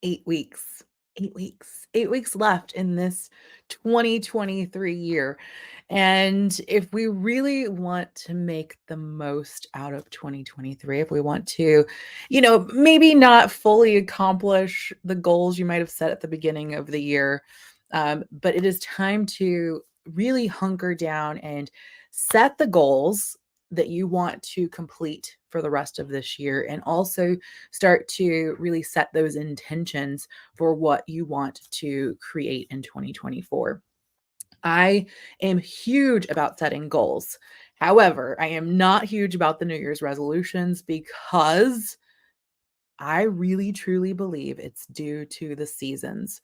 8 weeks. 8 weeks. 8 weeks left in this 2023 year. And if we really want to make the most out of 2023, if we want to, maybe not fully accomplish the goals you might have set at the beginning of the year, but it is time to really hunker down and set the goals that you want to complete for the rest of this year, and also start to really set those intentions for what you want to create in 2024. I am huge about setting goals. However, I am not huge about the New Year's resolutions because I really truly believe it's due to the seasons.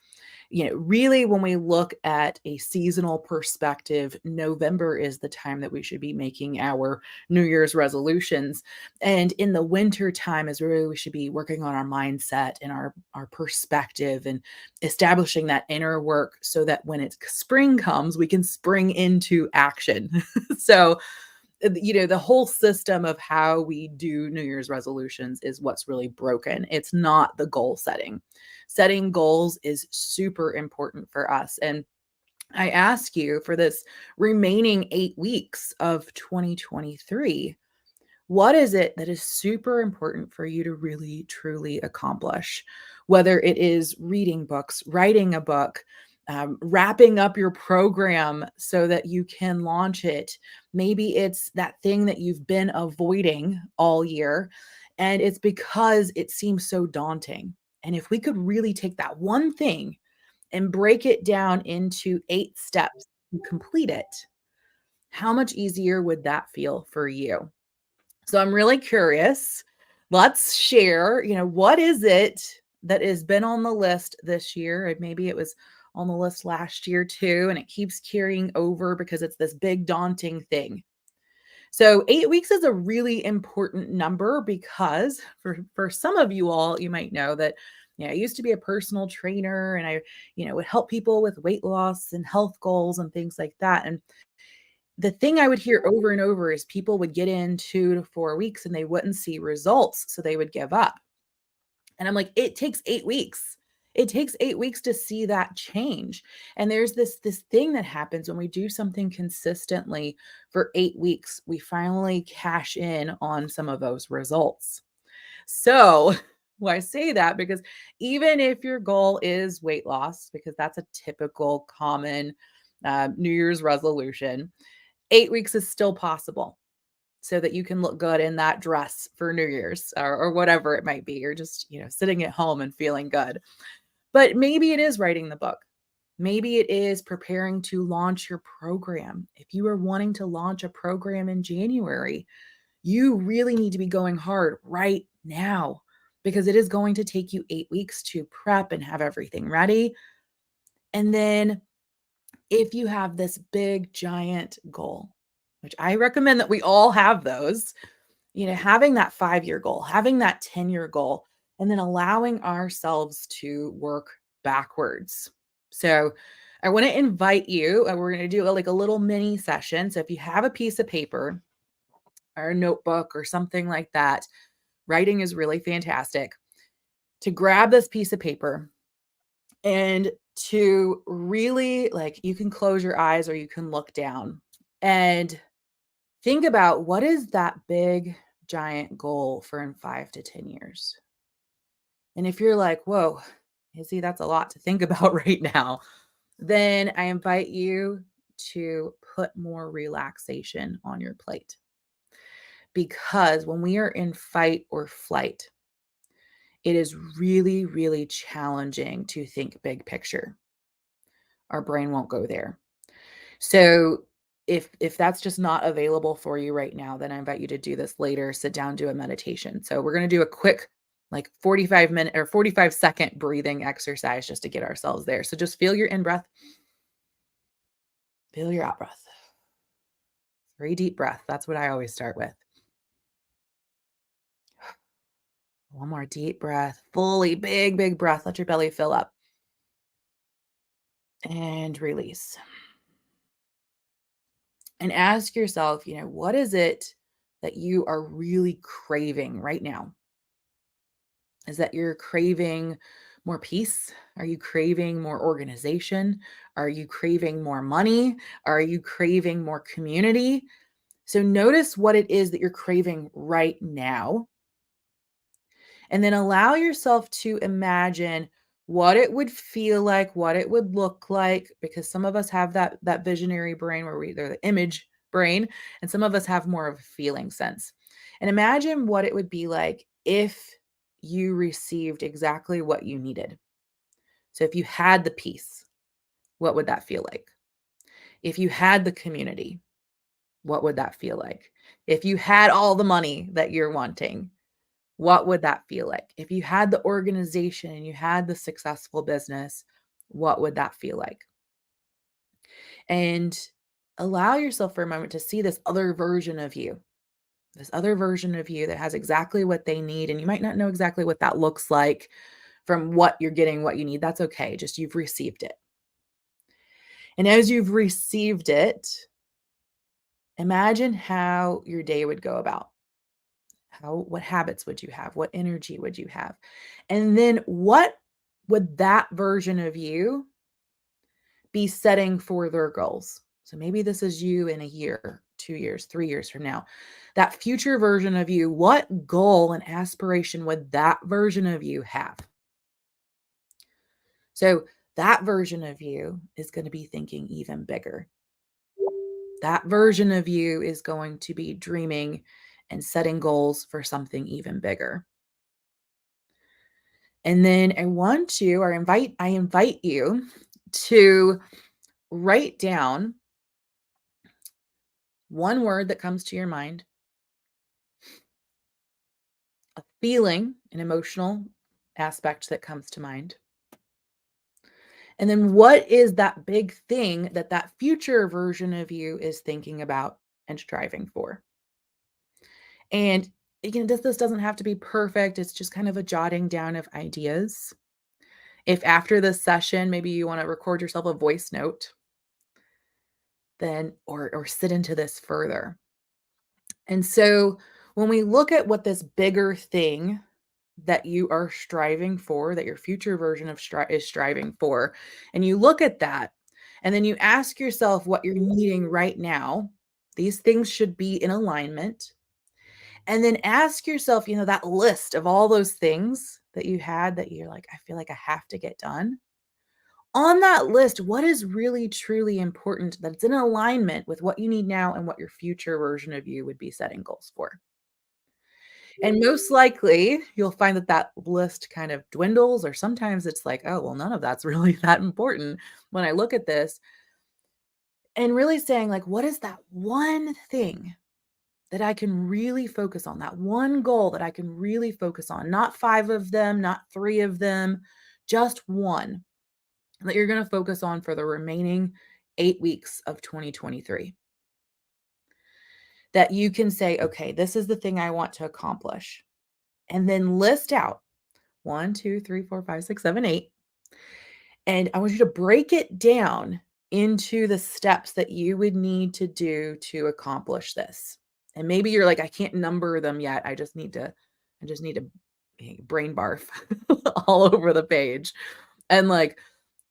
Really, when we look at a seasonal perspective, November is the time that we should be making our New Year's resolutions. And in the winter time is really we should be working on our mindset and our perspective and establishing that inner work so that when it's spring comes, we can spring into action. So the whole system of how we do New Year's resolutions is what's really broken. It's not the goal setting. Setting goals is super important for us. And I ask you for this remaining 8 weeks of 2023, what is it that is super important for you to really, truly accomplish? Whether it is reading books, writing a book, wrapping up your program so that you can launch it. Maybe it's that thing that you've been avoiding all year, and it's because it seems so daunting. And if we could really take that one thing and break it down into 8 steps to complete it, how much easier would that feel for you? So I'm really curious. Let's share, what is it that has been on the list this year? And maybe it was on the list last year too, and it keeps carrying over because it's this big daunting thing. So 8 weeks is a really important number because for some of you all, you might know that I used to be a personal trainer and I, would help people with weight loss and health goals and things like that. And the thing I would hear over and over is people would get in 2 to 4 weeks and they wouldn't see results, so they would give up. And I'm like, "It takes 8 weeks. It takes 8 weeks to see that change." And there's this thing that happens when we do something consistently for 8 weeks, we finally cash in on some of those results. So, why I say that because even if your goal is weight loss, because that's a typical common, New Year's resolution, 8 weeks is still possible so that you can look good in that dress for New Year's or whatever it might be. You're just, sitting at home and feeling good. But maybe it is writing the book. Maybe it is preparing to launch your program. If you are wanting to launch a program in January, you really need to be going hard right now because it is going to take you 8 weeks to prep and have everything ready. And then if you have this big giant goal, which I recommend that we all have those, having that 5-year goal, having that 10-year goal, and then allowing ourselves to work backwards. So I want to invite you, and we're going to do like a little mini session. So if you have a piece of paper or a notebook or something like that, writing is really fantastic, to grab this piece of paper and to really, like, you can close your eyes or you can look down and think about what is that big giant goal for in 5 to 10 years. And if you're like, whoa, Izzy, that's a lot to think about right now, then I invite you to put more relaxation on your plate. Because when we are in fight or flight, it is really, really challenging to think big picture. Our brain won't go there. So if that's just not available for you right now, then I invite you to do this later. Sit down, do a meditation. So we're going to do a quick like 45-minute or 45-second breathing exercise just to get ourselves there. So just feel your in breath, feel your out breath. 3 deep breath. That's what I always start with. One more deep breath, fully big, big breath. Let your belly fill up and release. And ask yourself, what is it that you are really craving right now? Is that you're craving more peace? Are you craving more organization? Are you craving more money? Are you craving more community? So notice what it is that you're craving right now. And then allow yourself to imagine what it would feel like, what it would look like, because some of us have that visionary brain where they're the image brain, and some of us have more of a feeling sense. And imagine what it would be like if you received exactly what you needed. So if you had the peace, what would that feel like? If you had the community, what would that feel like? If you had all the money that you're wanting, what would that feel like? If you had the organization and you had the successful business, what would that feel like? And allow yourself for a moment to see this other version of you that has exactly what they need. And you might not know exactly what that looks like from what you're getting, what you need. That's okay. Just you've received it. And as you've received it, imagine how your day would go about. What habits would you have? What energy would you have? And then what would that version of you be setting for their goals? So maybe this is you in a year, 2 years, 3 years from now. That future version of you, what goal and aspiration would that version of you have? So that version of you is going to be thinking even bigger. That version of you is going to be dreaming and setting goals for something even bigger. And then I invite you to write down one word that comes to your mind, a feeling, an emotional aspect that comes to mind. And then what is that big thing that that future version of you is thinking about and striving for? And again, this doesn't have to be perfect. It's just kind of a jotting down of ideas. If after this session, maybe you want to record yourself a voice note, then or sit into this further. And so when we look at what this bigger thing that you are striving for, that your future version of is striving for, and you look at that, and then you ask yourself what you're needing right now, these things should be in alignment. And then ask yourself, that list of all those things that you had that you're like, I feel like I have to get done. On that list, what is really truly important that's in alignment with what you need now and what your future version of you would be setting goals for? And most likely, you'll find that that list kind of dwindles, or sometimes it's like, oh, well, none of that's really that important when I look at this. And really saying, like, what is that one thing that I can really focus on? That one goal that I can really focus on, not five of them, not three of them, just one that you're going to focus on for the remaining 8 weeks of 2023. That you can say, okay, this is the thing I want to accomplish. And then list out 1, 2, 3, 4, 5, 6, 7, 8. And I want you to break it down into the steps that you would need to do to accomplish this. And maybe you're like, I can't number them yet. I just need to brain barf all over the page. And like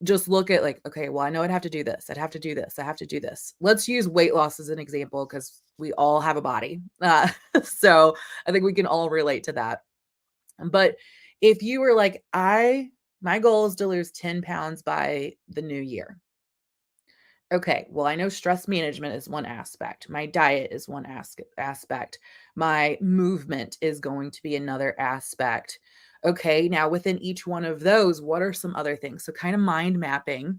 just look at like, okay, well, I know I'd have to do this. I'd have to do this. I have to do this. Let's use weight loss as an example because we all have a body. So I think we can all relate to that. But if you were like, my goal is to lose 10 pounds by the new year. Okay, well, I know stress management is one aspect. My diet is one aspect. My movement is going to be another aspect. Okay, now within each one of those, what are some other things? So, kind of mind mapping.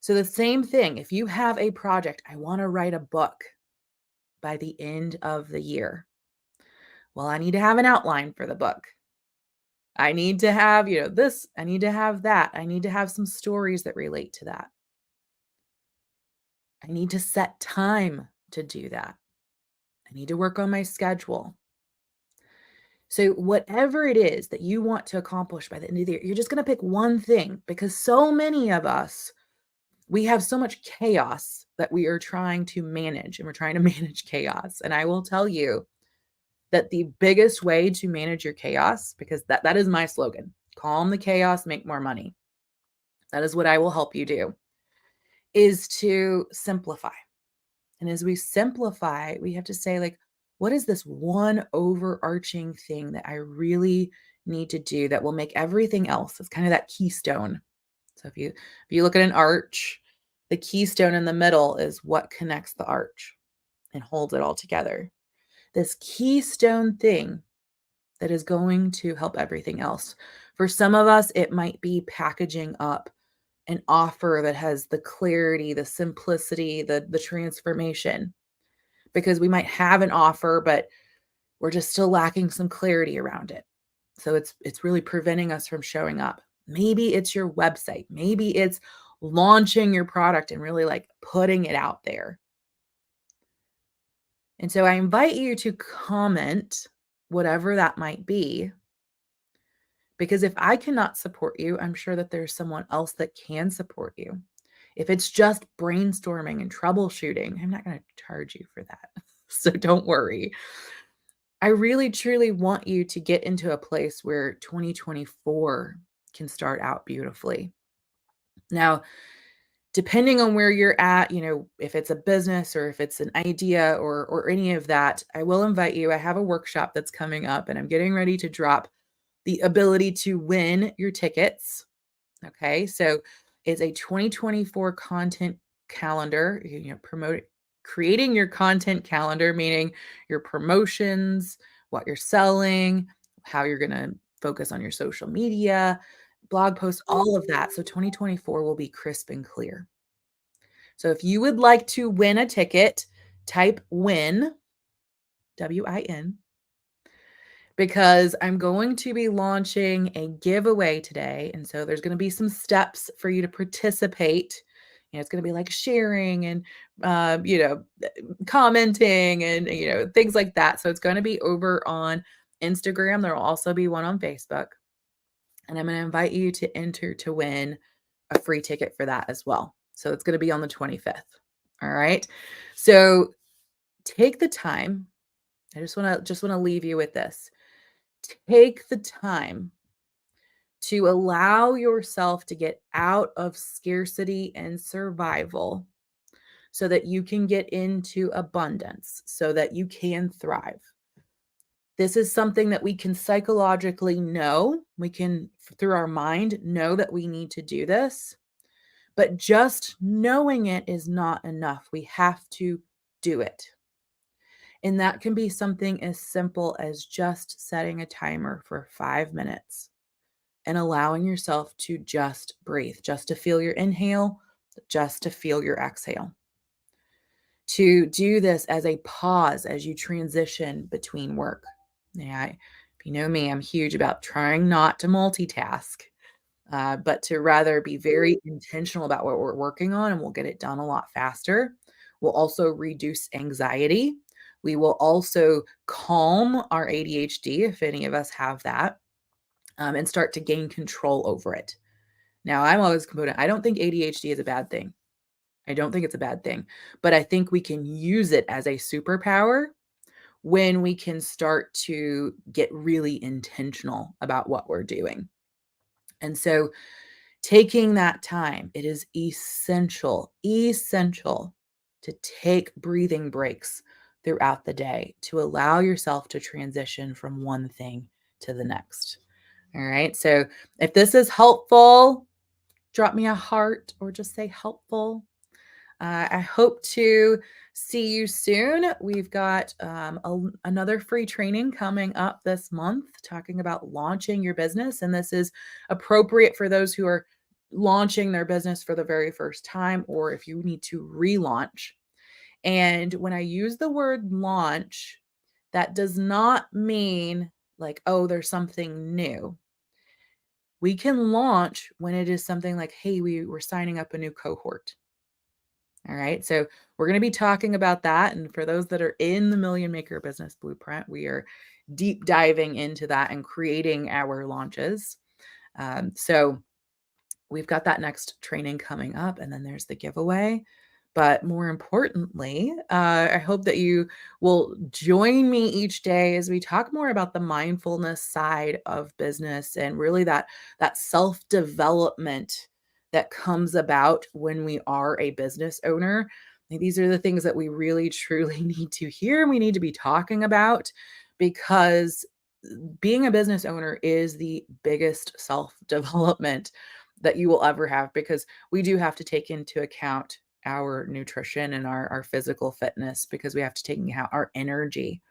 So, the same thing, if you have a project, I want to write a book by the end of the year. Well, I need to have an outline for the book. I need to have, this, I need to have that. I need to have some stories that relate to that. I need to set time to do that. I need to work on my schedule. So, whatever it is that you want to accomplish by the end of the year, you're just going to pick one thing because so many of us, we have so much chaos that we are trying to manage and we're trying to manage chaos. And I will tell you that the biggest way to manage your chaos, because that is my slogan, calm the chaos, make more money. That is what I will help you do, is to simplify. And as we simplify, we have to say, like, what is this one overarching thing that I really need to do that will make everything else? It's kind of that keystone. So if you look at an arch, the keystone in the middle is what connects the arch and holds it all together. This keystone thing that is going to help everything else. For some of us, it might be packaging up an offer that has the clarity, the simplicity, the transformation, because we might have an offer, but we're just still lacking some clarity around it. So it's really preventing us from showing up. Maybe it's your website. Maybe it's launching your product and really like putting it out there. And so I invite you to comment whatever that might be, because if I cannot support you, I'm sure that there's someone else that can support you. If it's just brainstorming and troubleshooting, I'm not going to charge you for that. So don't worry. I really truly want you to get into a place where 2024 can start out beautifully. Now, depending on where you're at, if it's a business or if it's an idea or any of that, I will invite you. I have a workshop that's coming up and I'm getting ready to drop the ability to win your tickets. Okay. So it's a 2024 content calendar, creating your content calendar, meaning your promotions, what you're selling, how you're going to focus on your social media, blog posts, all of that. So 2024 will be crisp and clear. So if you would like to win a ticket, type win, WIN, because I'm going to be launching a giveaway today. And so there's going to be some steps for you to participate. It's going to be like sharing and, commenting and, things like that. So it's going to be over on Instagram. There will also be one on Facebook. And I'm going to invite you to enter to win a free ticket for that as well. So it's going to be on the 25th. All right. So take the time. I just want to leave you with this. Take the time to allow yourself to get out of scarcity and survival so that you can get into abundance, so that you can thrive. This is something that we can psychologically know. We can, through our mind, know that we need to do this. But just knowing it is not enough. We have to do it. And that can be something as simple as just setting a timer for 5 minutes and allowing yourself to just breathe, just to feel your inhale, just to feel your exhale. To do this as a pause as you transition between work. Yeah, if you know me, I'm huge about trying not to multitask, but to rather be very intentional about what we're working on, and we'll get it done a lot faster. We'll also reduce anxiety. We will also calm our ADHD, if any of us have that, and start to gain control over it. Now, I'm always component. I don't think ADHD is a bad thing. I don't think it's a bad thing, but I think we can use it as a superpower when we can start to get really intentional about what we're doing. And so taking that time, it is essential to take breathing breaks throughout the day to allow yourself to transition from one thing to the next. All right. So if this is helpful, drop me a heart or just say helpful. I hope to see you soon. We've got another free training coming up this month talking about launching your business. And this is appropriate for those who are launching their business for the very first time, or if you need to relaunch. And when I use the word launch, that does not mean like, oh, there's something new. We can launch when it is something like, hey, we're signing up a new cohort. All right. So we're going to be talking about that. And for those that are in the Million Maker Business Blueprint, we are deep diving into that and creating our launches. So we've got that next training coming up, and then there's the giveaway. But more importantly, I hope that you will join me each day as we talk more about the mindfulness side of business and really that self-development that comes about when we are a business owner. These are the things that we really truly need to hear and we need to be talking about because being a business owner is the biggest self-development that you will ever have because we do have to take into account our nutrition and our physical fitness because we have to take into account our energy.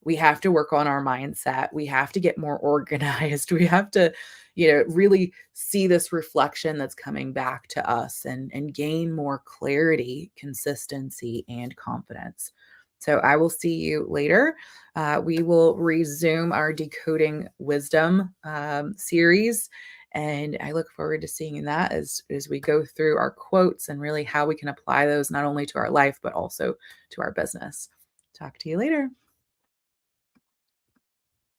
We have to work on our mindset. We have to get more organized. We have to, really see this reflection that's coming back to us and gain more clarity, consistency, and confidence. So I will see you later. We will resume our decoding wisdom series. And I look forward to seeing that as we go through our quotes and really how we can apply those not only to our life, but also to our business. Talk to you later.